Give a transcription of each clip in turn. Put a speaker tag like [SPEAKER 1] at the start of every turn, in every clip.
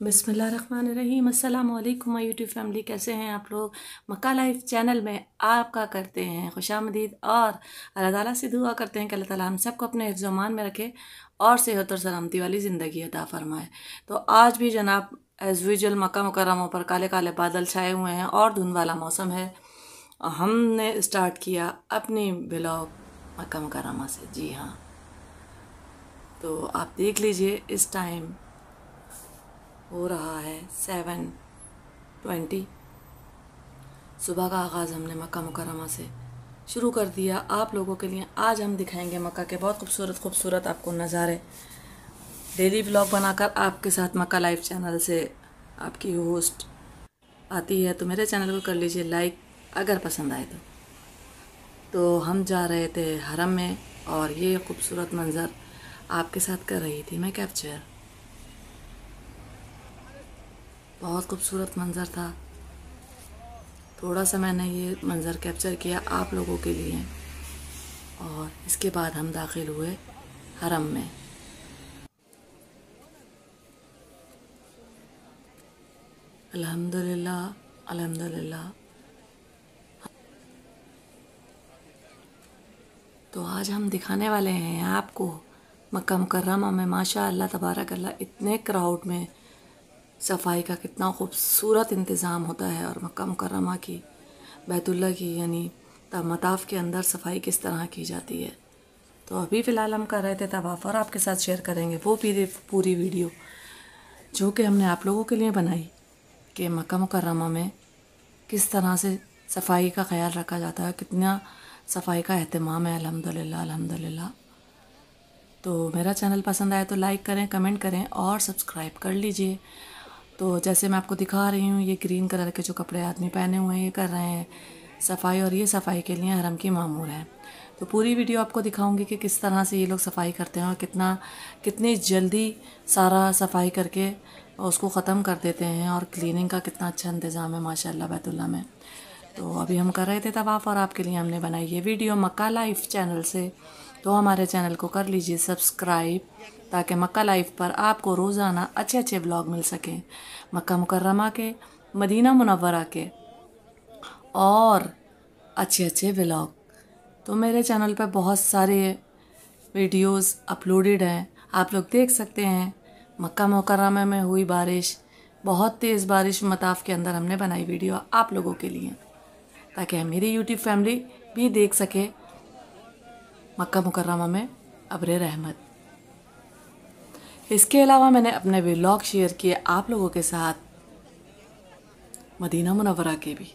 [SPEAKER 1] बिस्मिल्लाहिर्रहमानिर्रहीम। अस्सलाम वालेकुम माय यूट्यूब फैमिली, कैसे हैं आप लोग। मक्का लाइफ चैनल में आपका करते हैं खुशामदीद और अल्लाह ताला से दुआ करते हैं कि अल्लाह ताला हम सबको अपने हिफ्ज़ व अमान में रखे और सेहत और सलामती वाली ज़िंदगी अता फ़रमाए। तो आज भी जनाब एज़ यूजुअल मक्का मुकर्रमा पर काले काले बादल छाए हुए हैं और धुंध वाला मौसम है। हमने स्टार्ट किया अपनी ब्लॉग मक्का मुकर्रमा से। जी हाँ, तो आप देख लीजिए इस टाइम हो रहा है 7:20। सुबह का आगाज़ हमने मक्का मुकर्रमा से शुरू कर दिया आप लोगों के लिए। आज हम दिखाएंगे मक्का के बहुत खूबसूरत खूबसूरत आपको नज़ारे। डेली व्लॉग बनाकर आपके साथ मक्का लाइव चैनल से आपकी होस्ट आती है, तो मेरे चैनल को कर लीजिए लाइक अगर पसंद आए तो हम जा रहे थे हरम में और ये खूबसूरत मंज़र आपके साथ कर रही थी मैं कैप्चर। बहुत खूबसूरत मंज़र था। थोड़ा सा मैंने ये मंज़र कैप्चर किया आप लोगों के लिए और इसके बाद हम दाखिल हुए हरम में। अल्हम्दुलिल्लाह अल्हम्दुलिल्लाह। तो आज हम दिखाने वाले हैं आपको मक्का मुकर्रमा में माशा अल्लाह तबारक अल्लाह इतने क्राउड में सफाई का कितना खूबसूरत इंतज़ाम होता है और मक्का मुकर्रमा की बैतुल्लाह की यानी मताफ़ के अंदर सफाई किस तरह की जाती है। तो अभी फ़िलहाल हम कर रहे थे तवाफ़ और आपके साथ शेयर करेंगे वो पूरी वीडियो जो कि हमने आप लोगों के लिए बनाई कि मक्का मुकर्रमा में किस तरह से सफाई का ख्याल रखा जाता है, कितना सफाई का एहतमाम है। अल्हम्दुलिल्लाह अल्हम्दुलिल्लाह। तो मेरा चैनल पसंद आए तो लाइक करें, कमेंट करें और सब्सक्राइब कर लीजिए। तो जैसे मैं आपको दिखा रही हूँ, ये ग्रीन कलर के जो कपड़े आदमी पहने हुए हैं ये कर रहे हैं सफाई और ये सफाई के लिए हरम की मामूर है। तो पूरी वीडियो आपको दिखाऊंगी कि किस तरह से ये लोग सफाई करते हैं और कितनी जल्दी सारा सफाई करके उसको ख़त्म कर देते हैं और क्लीनिंग का कितना अच्छा इंतज़ाम है माशाल्लाह बैतुल्लाह में। तो अभी हम कर रहे थे तवाफ़ और आपके लिए हमने बनाई ये वीडियो मक्का लाइफ चैनल से। तो हमारे चैनल को कर लीजिए सब्सक्राइब ताकि मक्का लाइफ पर आपको रोज़ाना अच्छे अच्छे ब्लॉग मिल सकें मक्का मुकर्रमा के, मदीना मुनव्वरा के और अच्छे अच्छे व्लॉग। तो मेरे चैनल पर बहुत सारे वीडियोस अपलोडेड हैं, आप लोग देख सकते हैं। मक्का मुकर्रमा में हुई बारिश, बहुत तेज़ बारिश मताफ़ के अंदर हमने बनाई वीडियो आप लोगों के लिए ताकि मेरी यूट्यूब फैमिली भी देख सके मक्का मुकर्रमा में अब्र रहमत। इसके अलावा मैंने अपने व्लॉग शेयर किए आप लोगों के साथ मदीना मुनव्वरा के भी।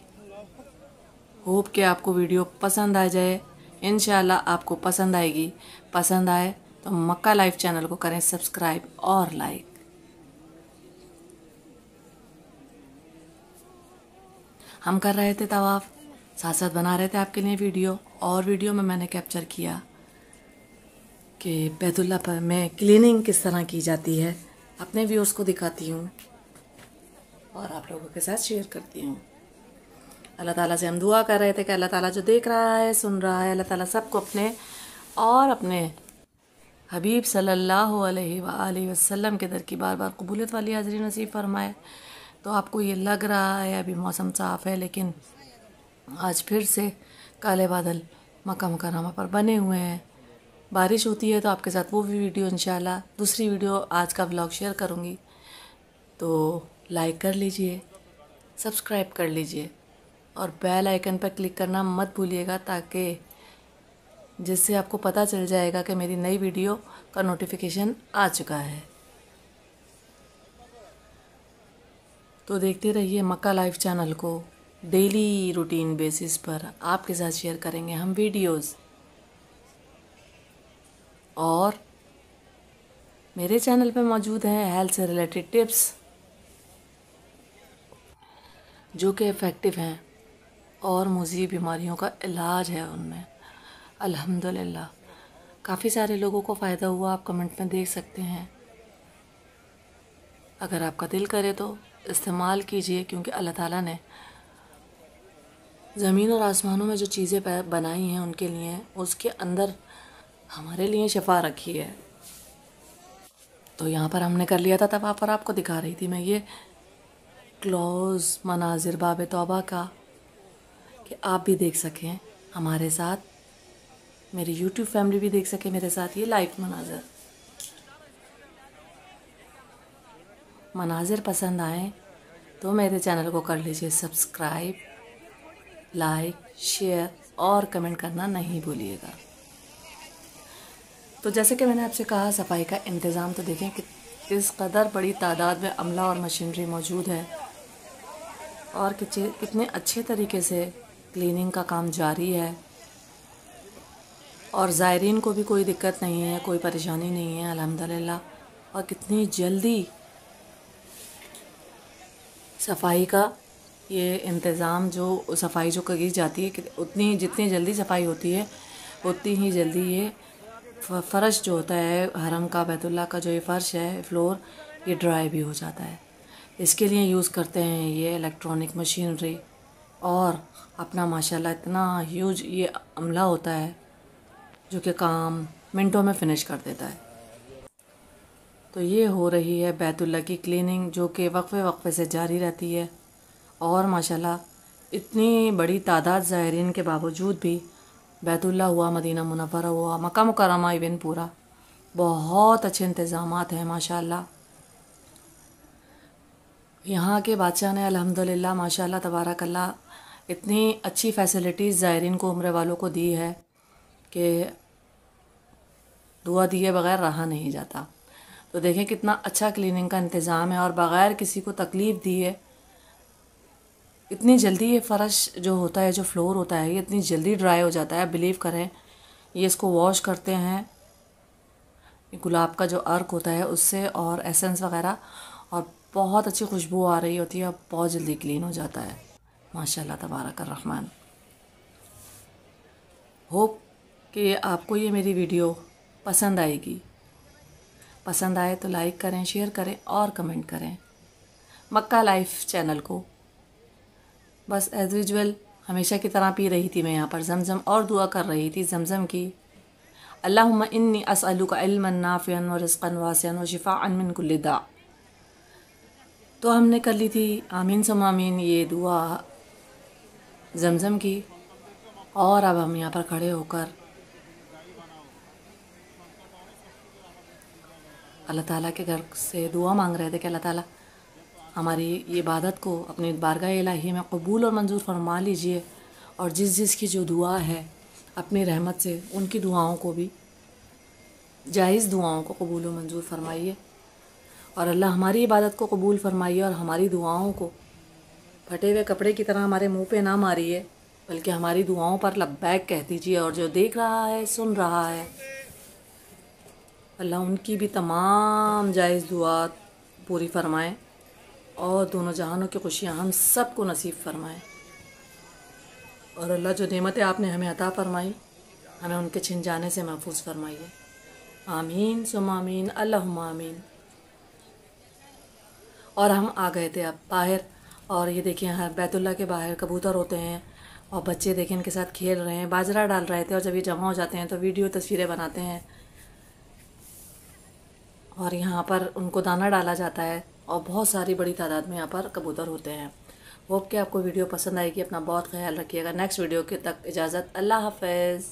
[SPEAKER 1] होप कि आपको वीडियो पसंद आ जाए, इंशाल्लाह आपको पसंद आएगी। पसंद आए तो मक्का लाइफ चैनल को करें सब्सक्राइब और लाइक। हम कर रहे थे तवाफ़, साथ साथ बना रहे थे आपके लिए वीडियो और वीडियो में मैंने कैप्चर किया कि बैतुल्लाह पर में क्लीनिंग किस तरह की जाती है। अपने व्यूअर्स को दिखाती हूँ और आप लोगों के साथ शेयर करती हूँ। अल्लाह ताला से हम दुआ कर रहे थे कि अल्लाह ताला जो देख रहा है सुन रहा है, अल्लाह ताला सबको अपने और अपने हबीब सल्लल्लाहु अलैहि वसल्लम के दर की बार बार कबूलियत वाली हाज़िरी नसीब फरमाए। तो आपको ये लग रहा है अभी मौसम साफ़ है, लेकिन आज फिर से काले बादल मक्का मुकर्रमा पर बने हुए हैं। बारिश होती है तो आपके साथ वो भी वीडियो इंशाल्लाह दूसरी वीडियो आज का व्लॉग शेयर करूँगी। तो लाइक कर लीजिए, सब्सक्राइब कर लीजिए और बेल आइकन पर क्लिक करना मत भूलिएगा ताकि जिससे आपको पता चल जाएगा कि मेरी नई वीडियो का नोटिफिकेशन आ चुका है। तो देखते रहिए मक्का लाइव चैनल को। डेली रूटीन बेसिस पर आपके साथ शेयर करेंगे हम वीडियोस और मेरे चैनल पे मौजूद हैं हेल्थ से रिलेटेड टिप्स जो कि इफ़ेक्टिव हैं और मुज़ीब बीमारियों का इलाज है उनमें। अल्हम्दुलिल्लाह काफ़ी सारे लोगों को फ़ायदा हुआ, आप कमेंट में देख सकते हैं। अगर आपका दिल करे तो इस्तेमाल कीजिए, क्योंकि अल्लाह ताला ने ज़मीन और आसमानों में जो चीज़ें बनाई हैं उनके लिए उसके अंदर हमारे लिए शफा रखी है। तो यहाँ पर हमने कर लिया था, तब वहाँ पर आपको दिखा रही थी मैं ये क्लोज़ मनाजिर बाब तौबा का, कि आप भी देख सकें हमारे साथ, मेरी यूट्यूब फैमिली भी देख सके मेरे साथ ये लाइव मनाजिर पसंद आए तो मेरे चैनल को कर लीजिए सब्सक्राइब, लाइक, शेयर और कमेंट करना नहीं भूलिएगा। तो जैसे कि मैंने आपसे कहा, सफाई का इंतज़ाम तो देखें कि किस कदर बड़ी तादाद में अमला और मशीनरी मौजूद है और कितने अच्छे तरीके से क्लीनिंग का काम जारी है और ज़ायरीन को भी कोई दिक्कत नहीं है, कोई परेशानी नहीं है अल्हम्दुलिल्लाह। और कितनी जल्दी सफाई का ये इंतज़ाम, जो सफाई जो की जाती है, उतनी जितनी जल्दी सफाई होती है उतनी ही जल्दी ये फ़र्श जो होता है हरम का, बैतुल्लाह का जो ये फ़र्श है, फ्लोर, ये ड्राई भी हो जाता है। इसके लिए यूज़ करते हैं ये इलेक्ट्रॉनिक मशीनरी और अपना माशाल्लाह इतना ह्यूज ये अमला होता है जो कि काम मिनटों में फ़िनिश कर देता है। तो ये हो रही है बैतुल्लाह की क्लीनिंग, जो कि वक्फे वक्फे से जारी रहती है और माशाल्लाह इतनी बड़ी तादाद ज़ायरीन के बावजूद भी बैतुल्लाह हुआ, मदीना मुनव्वरा हुआ, मक्का मुकर्रमा इवन पूरा, बहुत अच्छे इंतज़ामात हैं माशाल्लाह। यहाँ के बादशाह ने अल्हम्दुलिल्लाह माशाल्लाह तबारकल्लाह इतनी अच्छी फ़ैसिलिटीज़ ज़ायरीन को, उम्रे वालों को दी है कि दुआ दिए बग़ैर रहा नहीं जाता। तो देखें कितना अच्छा क्लीनिंग का इंतज़ाम है और बग़ैर किसी को तकलीफ़ दिए इतनी जल्दी ये फ़र्श जो होता है, जो फ्लोर होता है, ये इतनी जल्दी ड्राई हो जाता है। बिलीव करें, ये इसको वॉश करते हैं गुलाब का जो अर्क होता है उससे और एसेंस वगैरह, और बहुत अच्छी खुशबू आ रही होती है और बहुत जल्दी क्लीन हो जाता है माशाल्लाह तबारक रहमान। होप कि आपको ये मेरी वीडियो पसंद आएगी। पसंद आए तो लाइक करें, शेयर करें और कमेंट करें। मक्का लाइफ चैनल को बस एज़ यूजुअल हमेशा की तरह पी रही थी मैं यहाँ पर ज़मज़म और दुआ कर रही थी ज़मज़म की, अल्लाहुम्मा इन्नी अस्अलुका इल्मन नाफ़िअन व रिज़्क़न वासिअन व शिफ़ाअन मिन कुल्लि दा। तो हमने कर ली थी आमीन सुम्मा आमीन ये दुआ ज़मज़म की, और अब हम यहाँ पर खड़े होकर अल्लाह ताला के घर से दुआ मांग रहे थे कि अल्लाह ताला हमारी ये इबादत को अपनी बारगाह इलाही में कबूल और मंजूर फरमा लीजिए, और जिस जिस की जो दुआ है अपनी रहमत से उनकी दुआओं को भी, जायज़ दुआओं को कबूल और मंजूर फरमाइए, और अल्लाह हमारी इबादत को कबूल फरमाइए और हमारी दुआओं को फटे हुए कपड़े की तरह हमारे मुंह पे ना मारिए, बल्कि हमारी दुआओं पर लब्बैक कह दीजिए। और जो देख रहा है, सुन रहा है, अल्लाह उनकी भी तमाम जायज़ दुआ पूरी फरमाए और दोनों जहानों की खुशियाँ हम सब को नसीब फरमाए। और अल्लाह जो नेमतें आपने हमें अता फरमाई, हमें उनके छिन जाने से महफूज फरमाइए। आमीन सुम्मा आमीन, अल्लाहुम्मा आमीन। और हम आ गए थे अब बाहर, और ये देखिए यहाँ बैतुल्लाह के बाहर कबूतर होते हैं और बच्चे देखें इनके साथ खेल रहे हैं, बाजरा डाल रहे थे, और जब ये जमा हो जाते हैं तो वीडियो तस्वीरें बनाते हैं और यहाँ पर उनको दाना डाला जाता है, और बहुत सारी बड़ी तादाद में यहाँ पर कबूतर होते हैं। होप कि आपको वीडियो पसंद आएगी। अपना बहुत ख्याल रखिएगा। नेक्स्ट वीडियो के तक इजाज़त, अल्लाह हाफ़िज़।